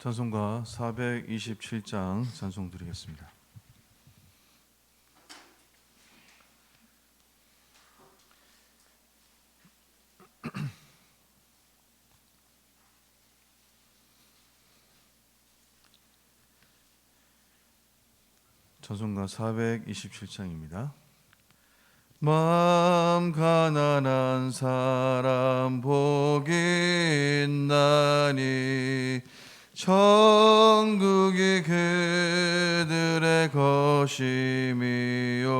찬송가 427장 찬송 드리겠습니다. 찬송가 427장입니다. 마음 가난한 사람 복이 있나니 천국이 그들의 것임이요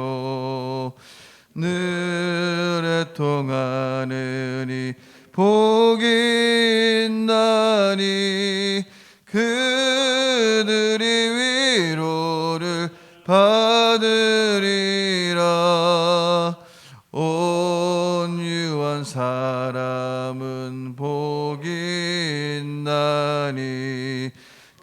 늘 애통하느니 복이 있나니 그들이 위로를 받으리라. 온유한 사람은 복이 있나니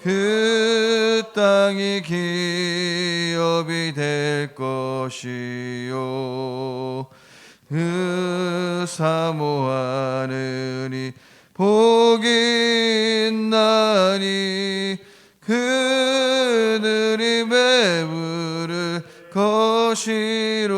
그 땅이 기업이 될 것이요 사모하느니 복이 있나니 그들이 배부를 것이로다.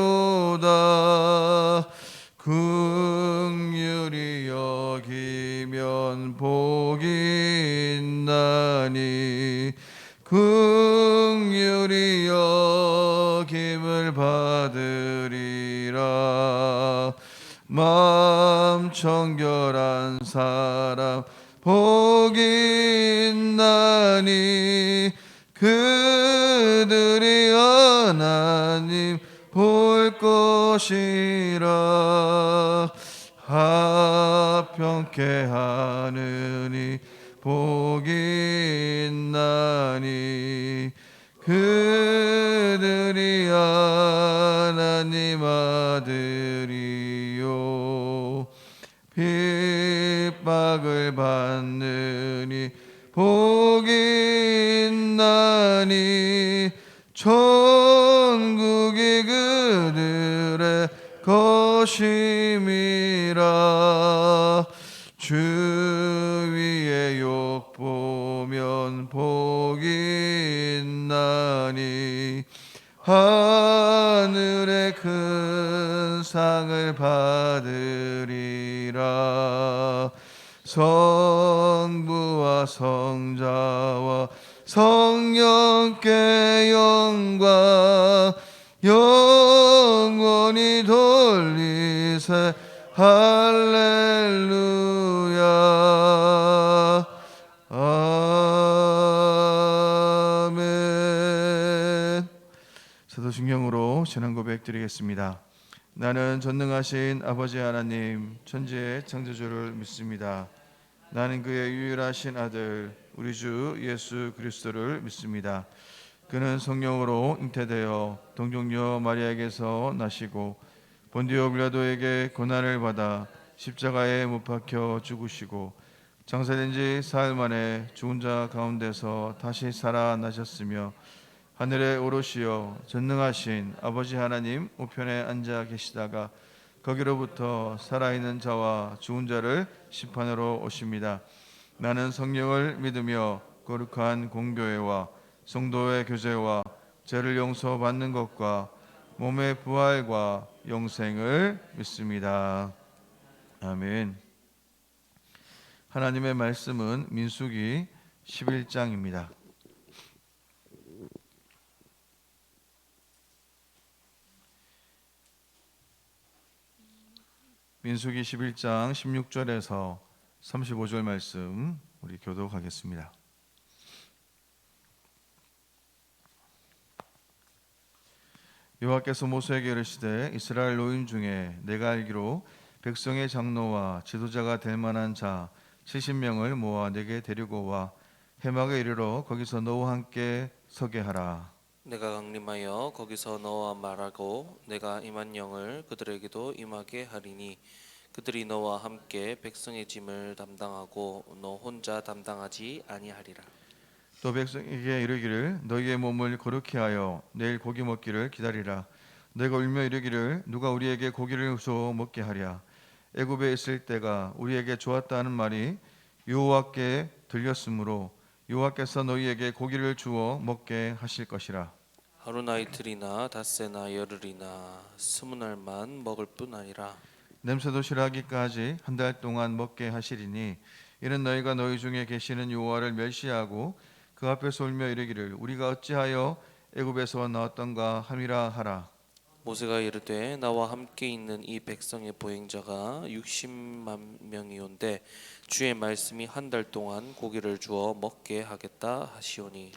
긍휼히 여기면 복이 있나니 긍휼히 여김을 받으리라. 마음 청결한 사람 복이 있나니 그들이 하나님 볼 것이라. 합평케 하느니 복이 있나니 그들이 하나님 아들이요 핍박을 받느니 복이 있나니 천국이 그들의 것임이라. 주위의 욕 보면 복이 있나니 하늘의 큰 상을 받으리라. 성부와 성자와 성령께 영광 영원히 돌리세 할렐루야. 아멘. 사도신경으로 신앙 고백 드리겠습니다. 나는 전능하신 아버지 하나님 천지의 창조주를 믿습니다. 나는 그의 유일하신 아들 우리 주 예수 그리스도를 믿습니다. 그는 성령으로 잉태되어 동정녀 마리아에게서 나시고 본디오 빌라도에게 고난을 받아 십자가에 못 박혀 죽으시고 장사된 지 사흘 만에 죽은 자 가운데서 다시 살아나셨으며 하늘에 오르시어 전능하신 아버지 하나님 우편에 앉아 계시다가 거기로부터 살아있는 자와 죽은 자를 심판하러 오십니다. 나는 성령을 믿으며 거룩한 공교회와 성도의 교제와 죄를 용서받는 것과 몸의 부활과 영생을 믿습니다. 아멘. 하나님의 말씀은 민수기 11장입니다. 민수기 11장 16절에서 35절 말씀 우리 교독하겠습니다. 여호와께서 모세에게 이르시되 이스라엘 노인 중에 내가 알기로 백성의 장로와 지도자가 될 만한 자 70명을 모아 내게 데리고 와 해막에 이르러 거기서 너와 함께 서게 하라. 내가 강림하여 거기서 너와 말하고 내가 임한 영을 그들에게도 임하게 하리니 그들이 너와 함께 백성의 짐을 담당하고 너 혼자 담당하지 아니하리라. 또 백성에게 이르기를 너희의 몸을 거룩히 하여 내일 고기 먹기를 기다리라. 너희가 울며 이르기를 누가 우리에게 고기를 주어 먹게 하랴. 애굽에 있을 때가 우리에게 좋았다는 말이 여호와께 들렸으므로 여호와께서 너희에게 고기를 주어 먹게 하실 것이라. 하루나 이틀이나 닷새나 열흘이나 20날만 먹을 뿐 아니라 냄새도 싫어하기까지 한 달 동안 먹게 하시리니 이는 너희가 너희 중에 계시는 여호와를 멸시하고 그 앞에서 울며 이르기를 우리가 어찌하여 애굽에서 나왔던가 함이라 하라. 모세가 이르되 나와 함께 있는 이 백성의 보행자가 60만 명이온데 주의 말씀이 한 달 동안 고기를 주어 먹게 하겠다 하시오니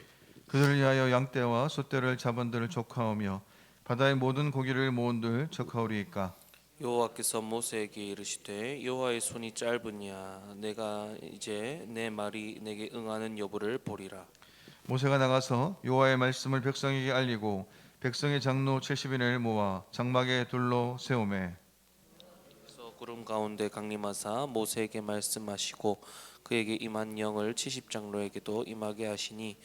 그들을 위하여 양떼와 소떼를 잡은들 족하오며 바다의 모든 고기를 모은들 족하오리이까. 여호와께서 모세에게 이르시되 여호와의 손이 짧으냐 내가 이제 내 말이 내게 응하는 여부를 보리라. 모세가 나가서 여호와의 말씀을 백성에게 알리고 백성의 장로 70인을 모아 장막에 둘러 세우매 그래서 구름 가운데 강림하사 모세에게 말씀하시고 그에게 임한 영을 70장로에게도 임하게 하시니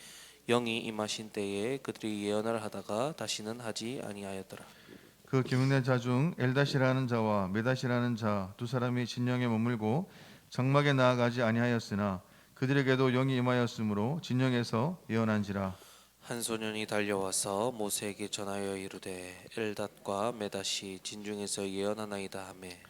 영이 임하신 때에 그들이 예언을 하다가 다시는 하지 아니하였더라. 그 기능된 자 중 엘다시라는 자와 메다시라는 자 두 사람이 진영에 머물고 장막에 나아가지 아니하였으나 그들에게도 영이 임하였으므로 진영에서 예언한지라. 한 소년이 달려와서 모세에게 전하여 이르되 엘닷과 메닷이 진중에서 예언하나이다 하매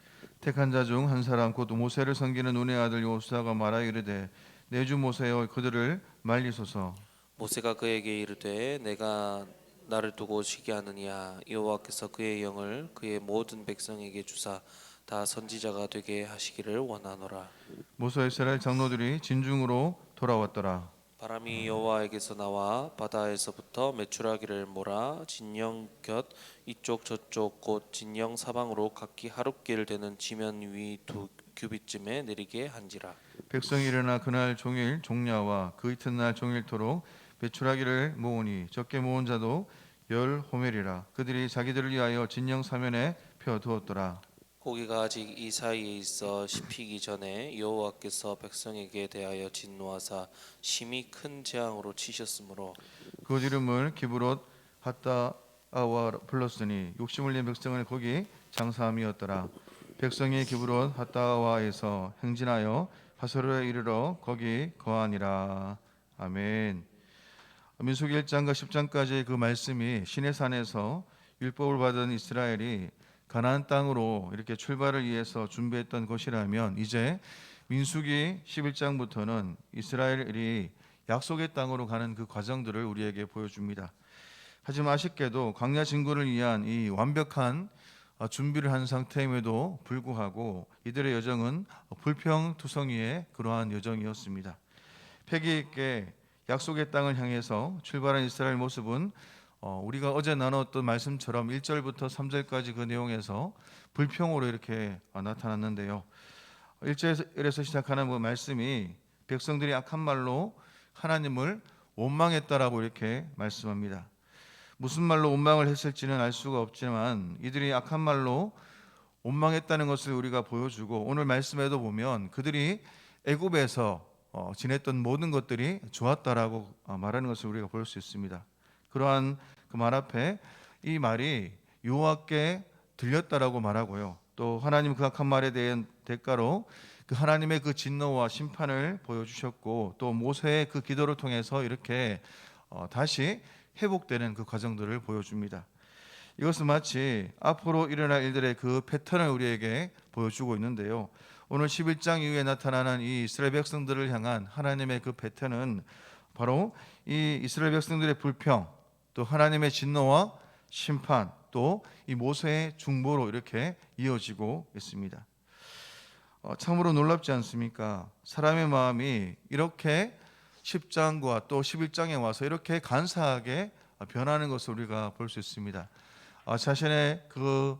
택한 자 중 한 사람 곧 모세를 섬기는 눈의 아들 요수아가 말하여 이르되 내 주 모세여 그들을 말리소서. 모세가 그에게 이르되 내가 나를 두고 쉬게 하느냐 여호와께서 그의 영을 그의 모든 백성에게 주사 다 선지자가 되게 하시기를 원하노라. 모세 이스라엘 장로들이 진중으로 돌아왔더라. 바람이 여호와에게서 나와 바다에서부터 메추라기를 몰아 진영 곁 이쪽 저쪽 곧 진영 사방으로 각기 하룻길 되는 지면 위 2규빗쯤에 내리게 한지라. 백성이 일어나 그날 종일 종야와 그 이튿날 종일토록 메추라기를 모으니 적게 모은 자도 10호멜이라. 그들이 자기들을 위하여 진영 사면에 펴 두었더라. 고기가 아직 이 사이에 있어 씹히기 전에 여호와께서 백성에게 대하여 진노하사 심히 큰 재앙으로 치셨으므로 그 이름을 기브롯 핫다아와 불렀으니 욕심을 낸 백성을 거기 장사함이었더라. 백성이 기브롯 핫다아와에서 행진하여 하소르에 이르러 거기 거하니라. 아멘. 민수기 1장과 10장까지의 그 말씀이 시내산에서 율법을 받은 이스라엘이 가나안 땅으로 이렇게 출발을 위해서 준비했던 것이라면 이제 민수기 11장부터는 이스라엘이 약속의 땅으로 가는 그 과정들을 우리에게 보여줍니다. 하지만 아쉽게도 광야 진군을 위한 이 완벽한 준비를 한 상태임에도 불구하고 이들의 여정은 불평투성이의 그러한 여정이었습니다. 패기 있게 약속의 땅을 향해서 출발한 이스라엘 모습은 우리가 어제 나눴던 말씀처럼 1절부터 3절까지 그 내용에서 불평으로 이렇게 나타났는데요. 1절에서 시작하는 그 말씀이 백성들이 악한 말로 하나님을 원망했다라고 이렇게 말씀합니다. 무슨 말로 원망을 했을지는 알 수가 없지만 이들이 악한 말로 원망했다는 것을 우리가 보여주고 오늘 말씀에도 보면 그들이 애굽에서 지냈던 모든 것들이 좋았다라고 말하는 것을 우리가 볼 수 있습니다. 그러한 그 말 앞에 이 말이 여호와께 들렸다라고 말하고요. 또 하나님 그 악한 말에 대한 대가로 그 하나님의 그 진노와 심판을 보여주셨고 또 모세의 그 기도를 통해서 이렇게 다시 회복되는 그 과정들을 보여줍니다. 이것은 마치 앞으로 일어날 일들의 그 패턴을 우리에게 보여주고 있는데요. 오늘 11장 이후에 나타나는 이 이스라엘 백성들을 향한 하나님의 그 패턴은 바로 이 이스라엘 백성들의 불평, 또 하나님의 진노와 심판, 또 이 모세의 중보로 이렇게 이어지고 있습니다. 참으로 놀랍지 않습니까? 사람의 마음이 이렇게 10장과 또 11장에 와서 이렇게 간사하게 변하는 것을 우리가 볼 수 있습니다. 자신의 그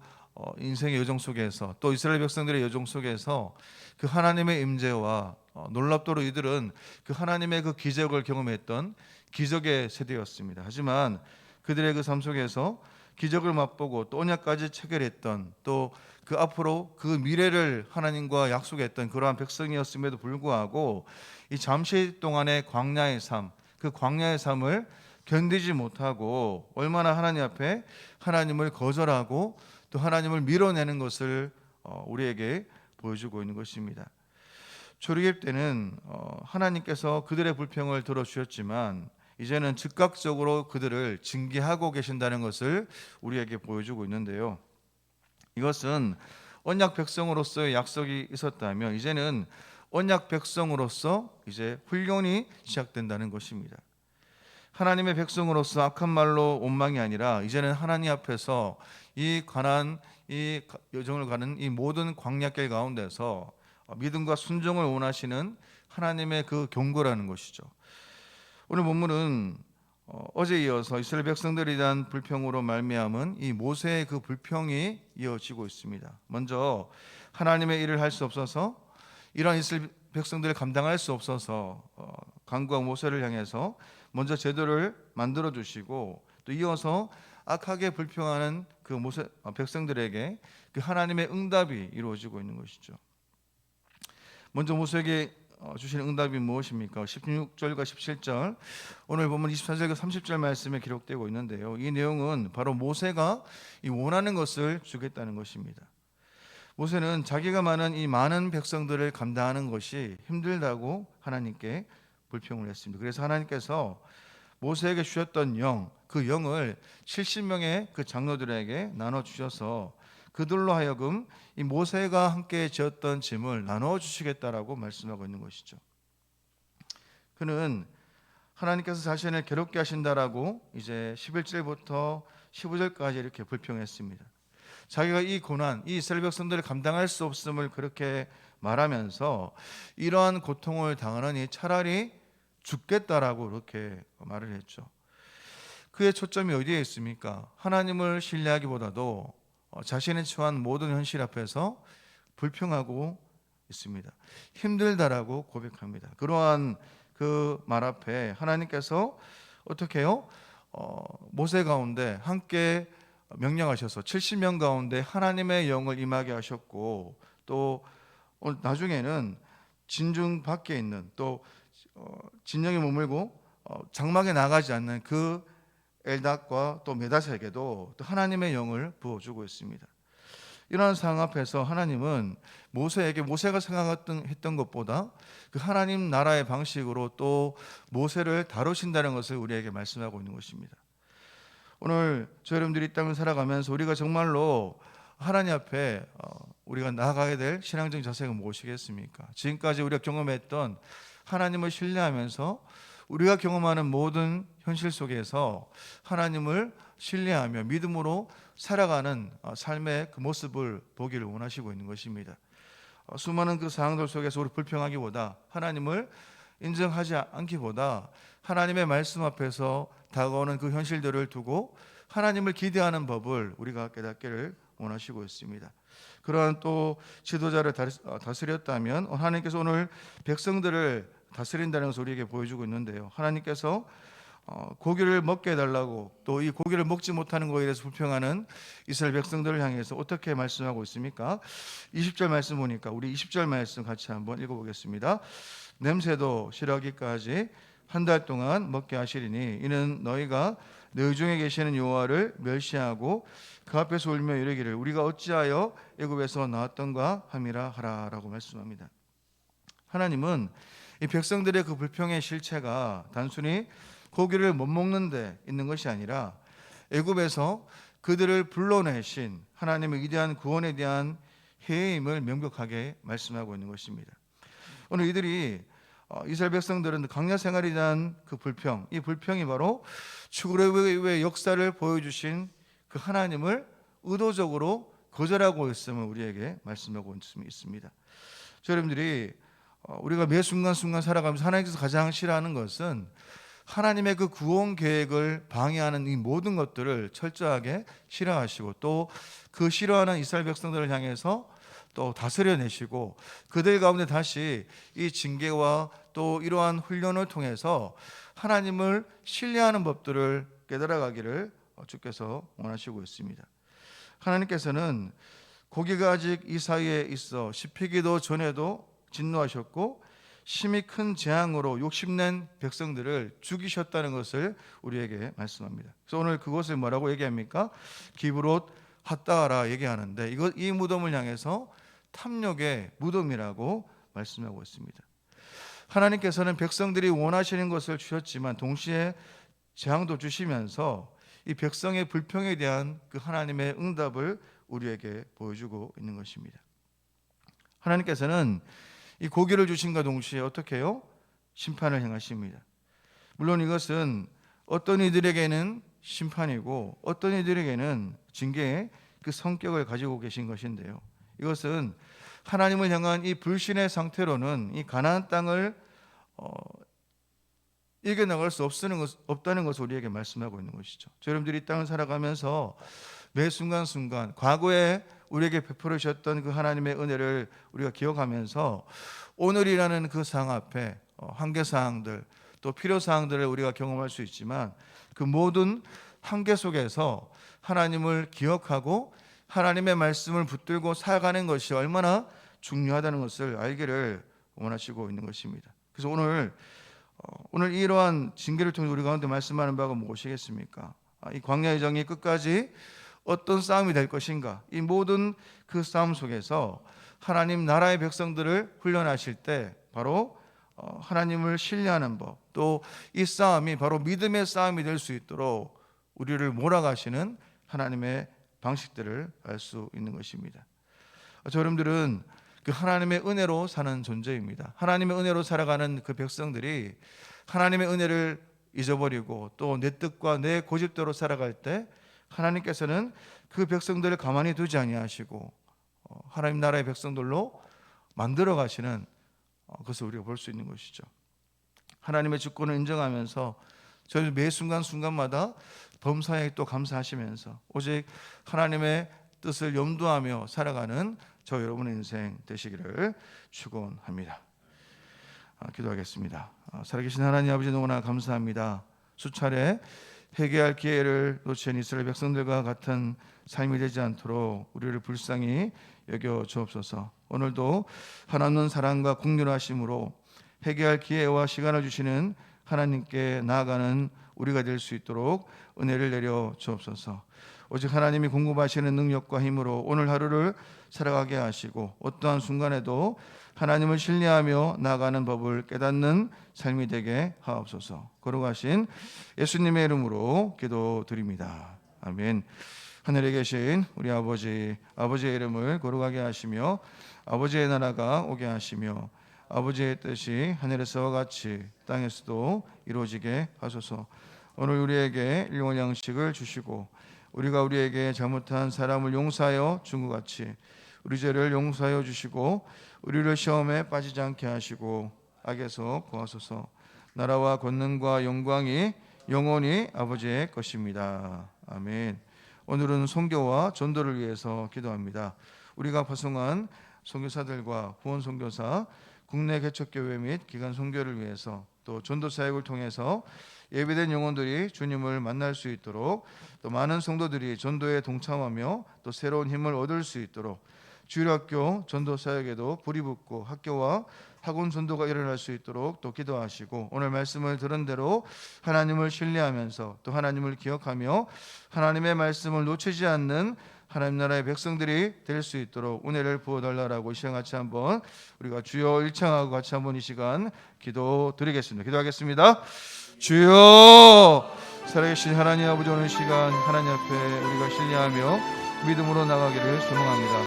인생의 여정 속에서 또 이스라엘 백성들의 여정 속에서 그 하나님의 임재와 놀랍도록 이들은 그 하나님의 그 기적을 경험했던 기적의 세대였습니다. 하지만 그들의 그 삶 속에서 기적을 맛보고 또 언약까지 체결했던 또 그 앞으로 그 미래를 하나님과 약속했던 그러한 백성이었음에도 불구하고 이 잠시 동안의 광야의 삶, 그 광야의 삶을 견디지 못하고 얼마나 하나님 앞에 하나님을 거절하고 또 하나님을 밀어내는 것을 우리에게 보여주고 있는 것입니다. 출애굽 때는 하나님께서 그들의 불평을 들어주셨지만 이제는 즉각적으로 그들을 징계하고 계신다는 것을 우리에게 보여주고 있는데요. 이것은 언약 백성으로서의 약속이 있었다면 이제는 언약 백성으로서 이제 훈련이 시작된다는 것입니다. 하나님의 백성으로서 악한 말로 원망이 아니라 이제는 하나님 앞에서 이 가난 이 여정을 가는 이 모든 광야길 가운데서 믿음과 순종을 원하시는 하나님의 그 경고라는 것이죠. 오늘 본문은 어제 이어서 이스라엘 백성들에 대한 불평으로 말미암은 이 모세의 그 불평이 이어지고 있습니다. 먼저 하나님의 일을 할 수 없어서 이러한 이스라엘 백성들을 감당할 수 없어서 강구와 모세를 향해서 먼저 제도를 만들어 주시고 또 이어서 악하게 불평하는 그 모세 백성들에게 그 하나님의 응답이 이루어지고 있는 것이죠. 먼저 모세에게 주시는 응답이 무엇입니까? 16절과 17절 오늘 보면 24절과 30절 말씀에 기록되고 있는데요. 이 내용은 바로 모세가 이 원하는 것을 주겠다는 것입니다. 모세는 자기가 많은 백성들을 감당하는 것이 힘들다고 하나님께 불평을 했습니다. 그래서 하나님께서 모세에게 주셨던 그 영을 70명의 그 장로들에게 나눠 주셔서 그들로 하여금 이 모세가 함께 지었던 짐을 나눠 주시겠다라고 말씀하고 있는 것이죠. 그는 하나님께서 자신을 괴롭게 하신다라고 이제 11절부터 15절까지 이렇게 불평했습니다. 자기가 이 고난, 이 이스라엘 백성들을 감당할 수 없음을 그렇게 말하면서 이러한 고통을 당하느니 차라리 죽겠다라고 그렇게 말을 했죠. 그의 초점이 어디에 있습니까? 하나님을 신뢰하기보다도 자신의 처한 모든 현실 앞에서 불평하고 있습니다. 힘들다라고 고백합니다. 그러한 그 말 앞에 하나님께서 어떻게 해요? 모세 가운데 함께 명령하셔서 70명 가운데 하나님의 영을 임하게 하셨고 또 나중에는 진중 밖에 있는 또 진영에 머물고 장막에 나가지 않는 그 엘닷과 또 메닷에게도 또 하나님의 영을 부어주고 있습니다. 이러한 상황 앞에서 하나님은 모세에게 모세가 생각했던 것보다 그 하나님 나라의 방식으로 또 모세를 다루신다는 것을 우리에게 말씀하고 있는 것입니다. 오늘 저 여러분들이 이 땅을 살아가면서 우리가 정말로 하나님 앞에 우리가 나아가야 될 신앙적인 자세가 무엇이겠습니까? 지금까지 우리가 경험했던 하나님을 신뢰하면서 우리가 경험하는 모든 현실 속에서 하나님을 신뢰하며 믿음으로 살아가는 삶의 그 모습을 보기를 원하시고 있는 것입니다. 수많은 그 상황들 속에서 우리 불평하기보다 하나님을 인정하지 않기보다 하나님의 말씀 앞에서 다가오는 그 현실들을 두고 하나님을 기대하는 법을 우리가 깨닫기를 원하시고 있습니다. 그러한 또 지도자를 다스렸다면 하나님께서 오늘 백성들을 다스린다는 것을 우리에게 보여주고 있는데요. 하나님께서 고기를 먹게 해달라고 또 이 고기를 먹지 못하는 것에 대해서 불평하는 이스라엘 백성들을 향해서 어떻게 말씀하고 있습니까? 20절 말씀 보니까 우리 20절 말씀 같이 한번 읽어보겠습니다. 냄새도 싫어하기까지 한 달 동안 먹게 하시리니 이는 너희가 너희 중에 계시는 여호와를 멸시하고 그 앞에서 울며 이르기를 우리가 어찌하여 애굽에서 나왔던가 함이라 하라라고 말씀합니다. 하나님은 이 백성들의 그 불평의 실체가 단순히 고기를 못 먹는 데 있는 것이 아니라 애굽에서 그들을 불러내신 하나님의 위대한 구원에 대한 해임을 명백하게 말씀하고 있는 것입니다. 오늘 이들이 이스라엘 백성들은 광야 생활에 대한 그 불평, 이 불평이 바로 출애굽의 역사를 보여주신 그 하나님을 의도적으로 거절하고 있음을 우리에게 말씀하고 있습니다. 여러분들이 우리가 매 순간순간 살아가면서 하나님께서 가장 싫어하는 것은 하나님의 그 구원 계획을 방해하는 이 모든 것들을 철저하게 싫어하시고 또 그 싫어하는 이스라엘 백성들을 향해서 또 다스려내시고 그들 가운데 다시 이 징계와 또 이러한 훈련을 통해서 하나님을 신뢰하는 법들을 깨달아가기를 주께서 원하시고 있습니다. 하나님께서는 고기가 아직 이 사이에 있어 씹히기도 전에도 진노하셨고 심히 큰 재앙으로 욕심낸 백성들을 죽이셨다는 것을 우리에게 말씀합니다. 그래서 오늘 그것을 뭐라고 얘기합니까? 기브롯 핫다라 얘기하는데 이 무덤을 향해서 탐욕의 무덤이라고 말씀하고 있습니다. 하나님께서는 백성들이 원하시는 것을 주셨지만 동시에 재앙도 주시면서 이 백성의 불평에 대한 그 하나님의 응답을 우리에게 보여주고 있는 것입니다. 하나님께서는 이 고기를 주신과 동시에 어떻게 해요? 심판을 행하십니다. 물론 이것은 어떤 이들에게는 심판이고 어떤 이들에게는 징계의 그 성격을 가지고 계신 것인데요. 이것은 하나님을 향한 이 불신의 상태로는 이 가나안 땅을 이겨나갈 수 없다는 것을 우리에게 말씀하고 있는 것이죠. 여러분들이 이 땅을 살아가면서 매 순간순간 과거에 우리에게 베풀어 주셨던 그 하나님의 은혜를 우리가 기억하면서 오늘이라는 그 상황 앞에 한계사항들 또 필요사항들을 우리가 경험할 수 있지만 그 모든 한계 속에서 하나님을 기억하고 하나님의 말씀을 붙들고 살아가는 것이 얼마나 중요하다는 것을 알기를 원하시고 있는 것입니다. 그래서 오늘 이러한 징계를 통해 우리 가운데 말씀하는 바가 무엇이겠습니까? 이 광야의 정이 끝까지 어떤 싸움이 될 것인가? 이 모든 그 싸움 속에서 하나님 나라의 백성들을 훈련하실 때 바로 하나님을 신뢰하는 법, 또 이 싸움이 바로 믿음의 싸움이 될 수 있도록 우리를 몰아가시는 하나님의 방식들을 알 수 있는 것입니다. 여러분들은 그 하나님의 은혜로 사는 존재입니다. 하나님의 은혜로 살아가는 그 백성들이 하나님의 은혜를 잊어버리고 또 내 뜻과 내 고집대로 살아갈 때 하나님께서는 그 백성들을 가만히 두지 아니하시고 하나님 나라의 백성들로 만들어 가시는 것을 우리가 볼 수 있는 것이죠. 하나님의 주권을 인정하면서 저희 매 순간순간마다 범사에 또 감사하시면서 오직 하나님의 뜻을 염두하며 살아가는 저 여러분의 인생 되시기를 축원합니다. 기도하겠습니다. 살아계신 하나님 아버지 너무나 감사합니다. 수차례 회개할 기회를 놓친 이스라엘 백성들과 같은 삶이 되지 않도록 우리를 불쌍히 여겨 주옵소서. 오늘도 하나님 사랑과 긍휼하심으로 회개할 기회와 시간을 주시는 하나님께 나아가는 우리가 될 수 있도록 은혜를 내려 주옵소서. 오직 하나님이 공급하시는 능력과 힘으로 오늘 하루를 살아가게 하시고 어떠한 순간에도 하나님을 신뢰하며 나아가는 법을 깨닫는 삶이 되게 하옵소서. 거룩하신 예수님의 이름으로 기도드립니다. 아멘. 하늘에 계신 우리 아버지의 이름을 거룩하게 하시며 아버지의 나라가 오게 하시며 아버지의 뜻이 하늘에서와 같이 땅에서도 이루어지게 하소서. 오늘 우리에게 일용할 양식을 주시고 우리가 우리에게 잘못한 사람을 용서하여 준 것 같이 우리 죄를 용서하여 주시고 우리를 시험에 빠지지 않게 하시고 악에서 구하소서. 나라와 권능과 영광이 영원히 아버지의 것입니다. 아멘. 오늘은 선교와 전도를 위해서 기도합니다. 우리가 파송한 선교사들과 후원 선교사, 국내 개척교회 및 기간 선교를 위해서 또 전도 사역을 통해서 예비된 영혼들이 주님을 만날 수 있도록 또 많은 성도들이 전도에 동참하며 또 새로운 힘을 얻을 수 있도록 주일학교 전도 사역에도 불이 붙고 학교와 학원 전도가 일어날 수 있도록 또 기도하시고 오늘 말씀을 들은 대로 하나님을 신뢰하면서 또 하나님을 기억하며 하나님의 말씀을 놓치지 않는 하나님 나라의 백성들이 될 수 있도록 은혜를 부어달라고 이 시간 같이 한번 우리가 주여 일창하고 같이 한번 이 시간 기도드리겠습니다. 기도하겠습니다. 주여 살아계신 하나님 아버지 오늘 시간 하나님 앞에 우리가 신뢰하며 믿음으로 나가기를 소망합니다.